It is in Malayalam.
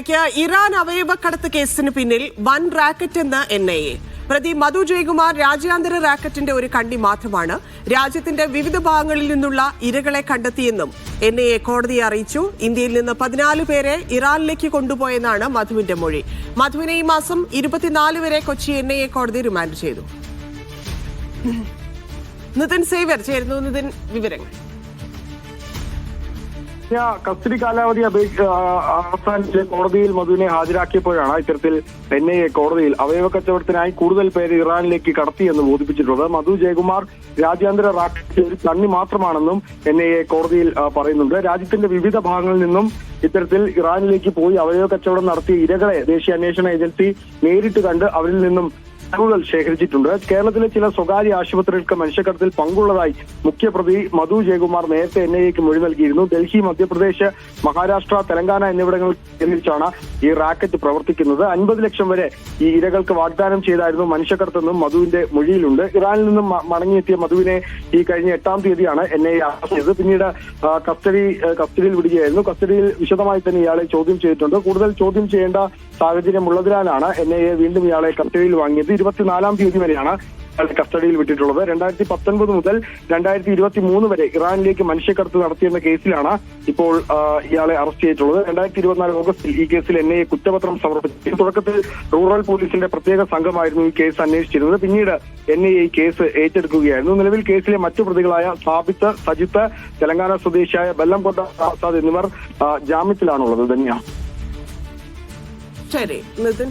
മറുവാർത്തയിലേക്ക്. ഇറാൻ അവയവക്കടത്ത് കേസിന് പിന്നിൽ വൻ റാക്കറ്റ് എന്ന് NIA. പ്രതി മധു ജയകുമാർ രാജ്യാന്തര റാക്കറ്റിന്റെ ഒരു കണ്ണി മാത്രമാണ്. രാജ്യത്തിന്റെ വിവിധ ഭാഗങ്ങളിൽ നിന്നുള്ള ഇരകളെ കണ്ടെത്തിയെന്നും NIA കോടതിയെ അറിയിച്ചു. ഇന്ത്യയിൽ നിന്ന് 14 പേരെ ഇറാനിലേക്ക് കൊണ്ടുപോയെന്നാണ് മധുവിന്റെ മൊഴി. മധുവിനെ ഈ മാസം 24 വരെ കൊച്ചി NIA കോടതി റിമാൻഡ് ചെയ്തു. നിതിൻ സേവ്യർ ചേരുന്നു. നിതിൻ, വിവരങ്ങൾ. കസ്റ്റഡി കാലാവധി അവസാനിച്ച് കോടതിയിൽ മധുവിനെ ഹാജരാക്കിയപ്പോഴാണ് ഇത്തരത്തിൽ NIA കോടതിയിൽ അവയവ കച്ചവടത്തിനായി കൂടുതൽ പേര് ഇറാനിലേക്ക് കടത്തിയെന്ന് ബോധിപ്പിച്ചിട്ടുള്ളത്. മധു ജയകുമാർ രാജ്യാന്തര റാക്കറ്റിൽ ഒരു കണ്ണി മാത്രമാണെന്നും NIA കോടതിയിൽ പറയുന്നുണ്ട്. രാജ്യത്തിന്റെ വിവിധ ഭാഗങ്ങളിൽ നിന്നും ഇത്തരത്തിൽ ഇറാനിലേക്ക് പോയി അവയവ കച്ചവടം നടത്തിയ ഇരകളെ ദേശീയ അന്വേഷണ ഏജൻസി നേരിട്ട് കണ്ട് അവരിൽ നിന്നും തെളിവുകൾ ശേഖരിച്ചിട്ടുണ്ട്. കേരളത്തിലെ ചില സ്വകാര്യ ആശുപത്രികൾക്ക് മനുഷ്യക്കടത്തിൽ പങ്കുള്ളതായി മുഖ്യപ്രതി മധു ജയകുമാർ നേരത്തെ NIAക്ക് മൊഴി നൽകിയിരുന്നു. ഡൽഹി, മധ്യപ്രദേശ്, മഹാരാഷ്ട്ര, തെലങ്കാന എന്നിവിടങ്ങളിൽ കേന്ദ്രീകരിച്ചാണ് ഈ റാക്കറ്റ് പ്രവർത്തിക്കുന്നത്. 50 ലക്ഷം വരെ ഈ ഇരകൾക്ക് വാഗ്ദാനം ചെയ്തായിരുന്നു മനുഷ്യക്കടത്തെന്നും മധുവിന്റെ മൊഴിയിലുണ്ട്. ഇറാനിൽ നിന്നും മടങ്ങിയെത്തിയ മധുവിനെ ഈ കഴിഞ്ഞ 8-ാം തീയതിയാണ് NIA അറസ്റ്റ് ചെയ്തത്. പിന്നീട് കസ്റ്റഡിയിൽ വിടുകയായിരുന്നു. കസ്റ്റഡിയിൽ വിശദമായി തന്നെ ഇയാളെ ചോദ്യം ചെയ്തിട്ടുണ്ട്. കൂടുതൽ ചോദ്യം ചെയ്യേണ്ട സാഹചര്യം ഉള്ളതിനാലാണ് NIA വീണ്ടും ഇയാളെ കസ്റ്റഡിയിൽ വാങ്ങിയത്. 24-ാം തീയതി വരെയാണ് ഇയാളെ കസ്റ്റഡിയിൽ വിട്ടിട്ടുള്ളത്. 2019 മുതൽ 2023 വരെ ഇറാനിലേക്ക് മനുഷ്യക്കടത്ത് നടത്തിയെന്ന കേസിലാണ് ഇപ്പോൾ ഇയാളെ അറസ്റ്റ് ചെയ്തിട്ടുള്ളത്. 2024 ഓഗസ്റ്റിൽ ഈ കേസിൽ NIA കുറ്റപത്രം സമർപ്പിച്ചു. തുടക്കത്തിൽ റൂറൽ പോലീസിന്റെ പ്രത്യേക സംഘമായിരുന്നു ഈ കേസ് അന്വേഷിച്ചിരുന്നത്. പിന്നീട് NIA ഈ കേസ് ഏറ്റെടുക്കുകയായിരുന്നു. നിലവിൽ കേസിലെ മറ്റു പ്രതികളായ സാബിത്ത്, സജിത്ത്, തെലങ്കാന സ്വദേശിയായ ബെല്ലംകൊണ്ട ആസാദ് എന്നിവർ ജാമ്യത്തിലാണുള്ളത്. ധന്യ. ശരി നിതിൻ.